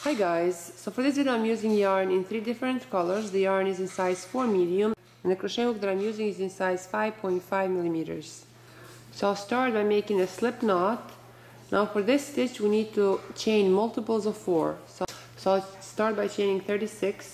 Hi guys, so for this video I'm using yarn in 3 different colors. The yarn is in size 4 medium and the crochet hook that I'm using is in size 5.5 millimeters. So I'll start by making a slip knot. Now for this stitch we need to chain multiples of 4. So I'll start by chaining 36.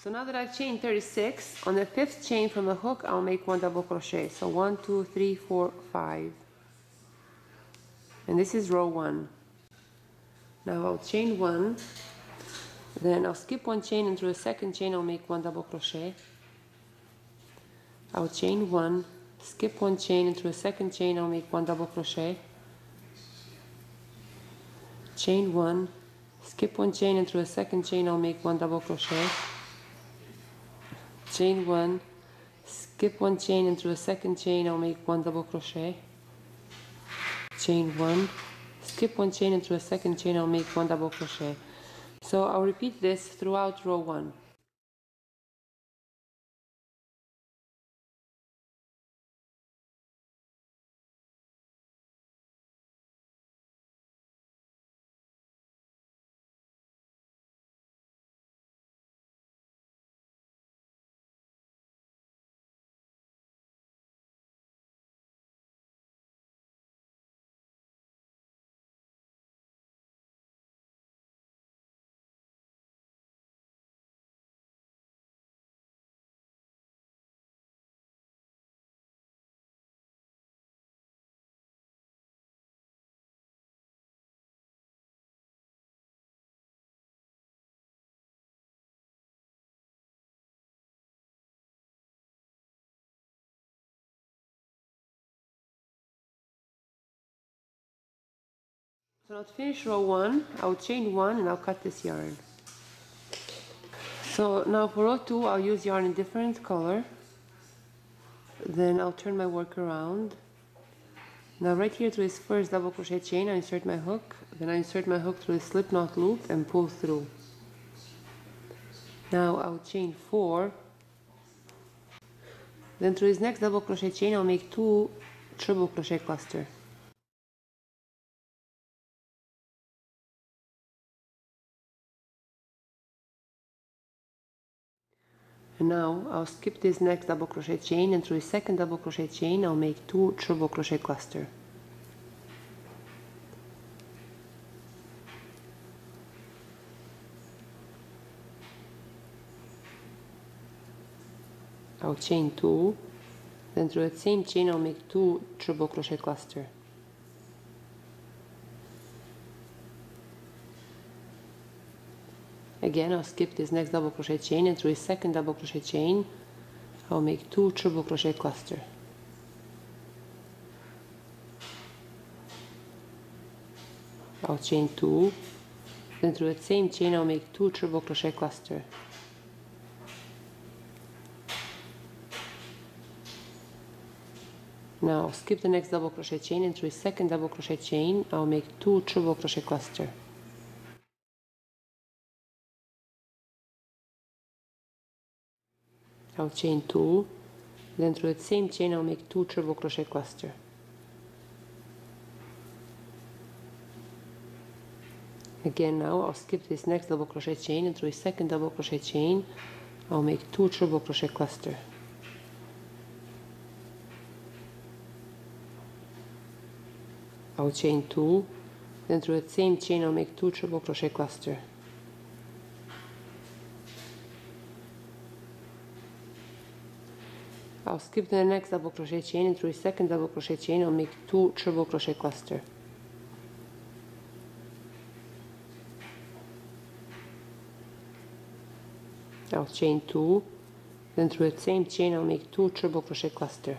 So now that I've chained 36, on the 5th chain from the hook I'll make 1 double crochet. So 1, 2, 3, 4, 5. And this is row 1. Now I'll chain 1, then I'll skip 1 chain and through a 2nd chain I'll make 1 double crochet. I'll chain 1, skip 1 chain and through a 2nd chain I'll make 1 double crochet. Chain 1, skip 1 chain and through a 2nd chain I'll make 1 double crochet. Chain 1, skip 1 chain and through a 2nd chain I'll make 1 double crochet. Chain 1, skip 1 chain and through a 2nd chain I'll make 1 double crochet. So I'll repeat this throughout row 1. So now to finish row 1, I'll chain 1 and I'll cut this yarn. So now for row 2, I'll use yarn in different color. Then I'll turn my work around. Now right here to this first double crochet chain, I insert my hook. Then I insert my hook through the slip knot loop and pull through. Now I'll chain 4. Then through this next double crochet chain, I'll make 2 triple crochet cluster. And now I'll skip this next double crochet chain and through the second double crochet chain I'll make 2 triple crochet cluster. I'll chain 2, then through that same chain I'll make 2 triple crochet cluster. Again, I'll skip this next double crochet chain and through a second double crochet chain I'll make 2 triple crochet cluster. I'll chain 2, then through that same chain I'll make 2 triple crochet cluster. Now I'll skip the next double crochet chain and through a second double crochet chain I'll make 2 triple crochet cluster. I'll chain 2, then through that same chain I'll make 2 triple crochet cluster. Again now I'll skip this next double crochet chain and through a second double crochet chain I'll make 2 triple crochet cluster. I'll chain 2, then through that same chain I'll make 2 triple crochet cluster. I'll skip the next double crochet chain and through a second double crochet chain I'll make 2 triple crochet cluster. I'll chain 2, then through that same chain I'll make 2 triple crochet cluster.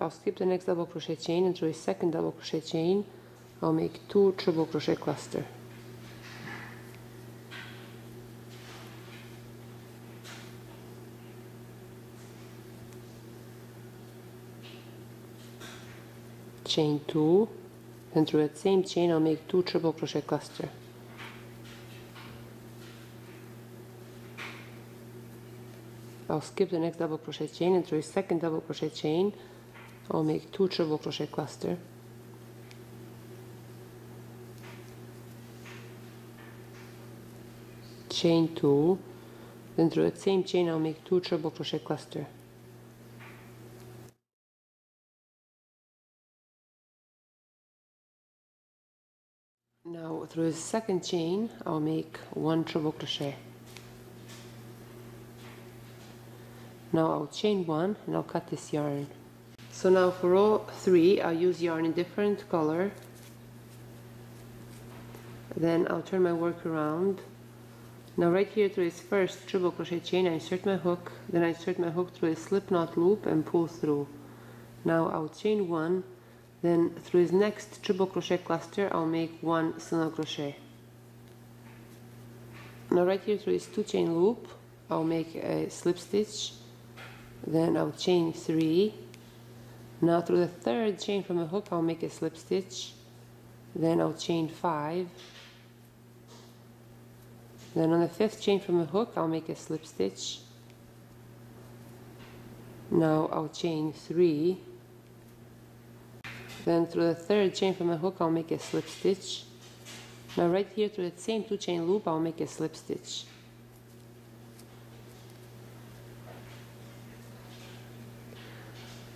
I'll skip the next double crochet chain, and through a second double crochet chain I'll make 2 triple crochet cluster. Chain 2, then through that same chain I'll make 2 triple crochet cluster. I'll skip the next double crochet chain, and through a second double crochet chain I'll make 2 triple crochet cluster. Chain 2, then through that same chain I'll make 2 triple crochet cluster. Now through the second chain I'll make 1 triple crochet. Now I'll chain 1 and I'll cut this yarn. So now for row 3 I'll use yarn in different color. Then I'll turn my work around. Now right here through this first triple crochet chain I insert my hook, then I insert my hook through a slip knot loop and pull through. Now I'll chain 1, then through this next triple crochet cluster I'll make 1 single crochet. Now right here through this 2 chain loop I'll make a slip stitch, then I'll chain 3. Now through the third chain from the hook I'll make a slip stitch, then I'll chain 5. Then on the 5th chain from the hook I'll make a slip stitch. Now I'll chain 3. Then through the third chain from the hook I'll make a slip stitch. Now right here through that same 2 chain loop I'll make a slip stitch.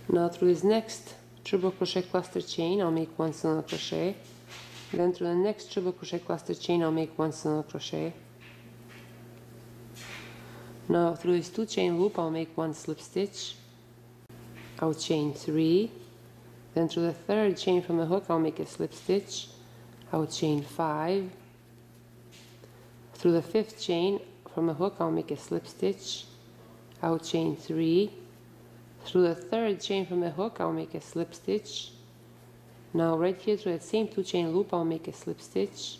Now through this next triple crochet cluster chain I'll make 1 single crochet. Then through the next triple crochet cluster chain I'll make 1 single crochet. Now through this 2 chain loop I'll make 1 slip stitch. I'll chain 3. Then through the third chain from the hook I'll make a slip stitch. I'll chain 5. Through the 5th chain from the hook I'll make a slip stitch. I'll chain 3. Through the third chain from the hook I'll make a slip stitch. Now right here through that same 2 chain loop I'll make a slip stitch.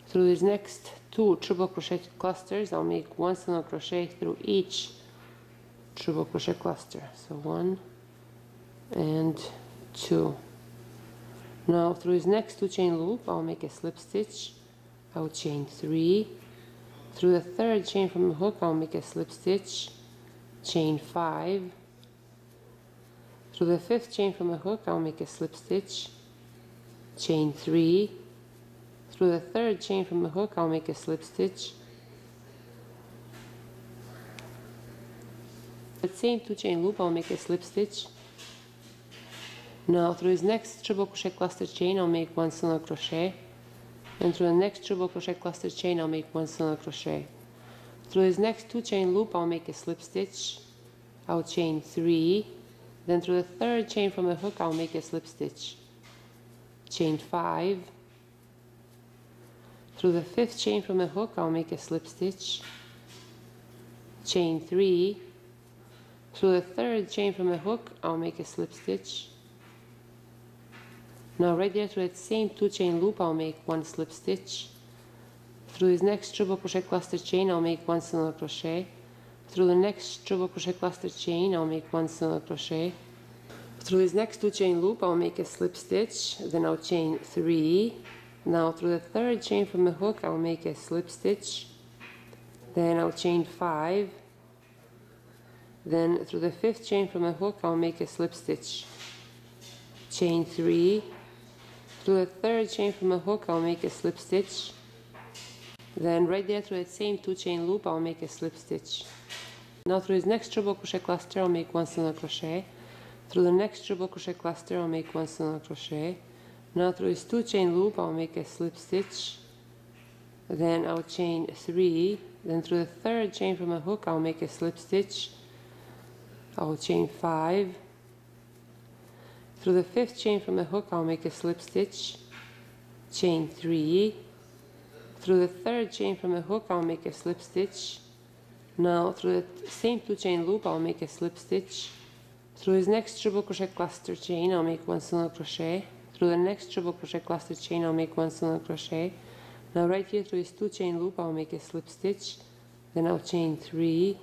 Through these next 2 triple crochet clusters I'll make 1 single crochet through each triple crochet cluster. So 1 and 2. Now through this next 2 chain loop I'll make a slip stitch. I'll chain 3. Through the third chain from the hook I'll make a slip stitch, chain 5. Through the 5th chain from the hook I'll make a slip stitch, chain 3. Through the third chain from the hook I'll make a slip stitch. The same 2 chain loop I'll make a slip stitch. Now through this next triple crochet cluster chain I'll make 1 single crochet, and through the next triple crochet cluster chain I'll make 1 single crochet. Through this next 2 chain loop I'll make a slip stitch. I'll chain 3. Then through the third chain from the hook I'll make a slip stitch, chain 5. Through the 5th chain from the hook I'll make a slip stitch, chain 3. Through the third chain from the hook I'll make a slip stitch. Now right there through that same 2 chain loop I'll make 1 slip stitch. Through this next triple crochet cluster chain I'll make 1 single crochet. Through the next triple crochet cluster chain I'll make 1 single crochet. Through this next 2 chain loop I'll make a slip stitch, then I'll chain 3. Now through the third chain from the hook I'll make a slip stitch, then I'll chain 5. Then through the 5th chain from the hook I'll make a slip stitch, chain 3. Through the third chain from the hook I'll make a slip stitch. Then right there through that same 2 chain loop I'll make a slip stitch. Now through this next triple crochet cluster I'll make 1 single crochet. Through the next triple crochet cluster I'll make 1 single crochet. Now through this 2 chain loop I'll make a slip stitch. Then I'll chain 3. Then through the third chain from the hook I'll make a slip stitch. I'll chain 5. Through the 5th chain from the hook I'll make a slip stitch, chain 3. Through the third chain from the hook I'll make a slip stitch. Now through the same 2 chain loop I'll make a slip stitch. Through this next triple crochet cluster chain, I'll make 1 single crochet. Through the next triple crochet cluster chain, I'll make 1 single crochet. Now right here through this 2 chain loop, I'll make a slip stitch. Then I'll chain 3.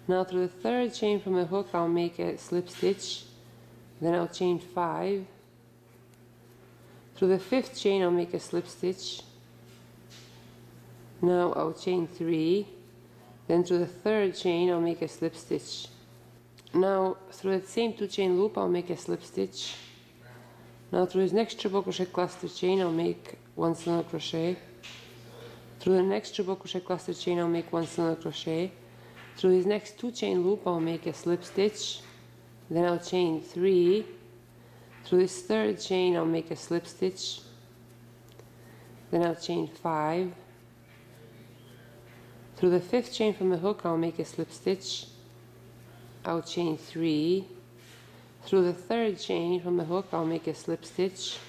Now through the 3rd chain from the hook, I'll make a slip stitch. Then I'll chain 5. Through the 5th chain, I'll make a slip stitch. Now I'll chain 3. Then through the 3rd chain, I'll make a slip stitch. Now through that same 2 chain loop, I'll make a slip stitch. Now through this next triple crochet cluster chain, I'll make 1 single crochet. Through the next triple crochet cluster chain, I'll make 1 single crochet. Through this next 2 chain loop, I'll make a slip stitch. Then I'll chain 3. Through this 3rd chain, I'll make a slip stitch. Then I'll chain 5. Through the 5th chain from the hook, I'll make a slip stitch. I'll chain 3. Through the 3rd chain from the hook, I'll make a slip stitch.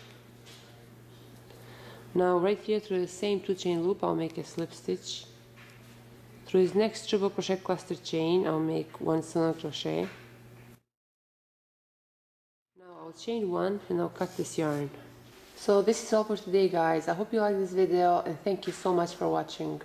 Now right here through the same 2 chain loop, I'll make a slip stitch. Through this next triple crochet cluster chain, I'll make 1 single crochet. Now I'll chain 1 and I'll cut this yarn. So this is all for today, guys. I hope you liked this video and thank you so much for watching.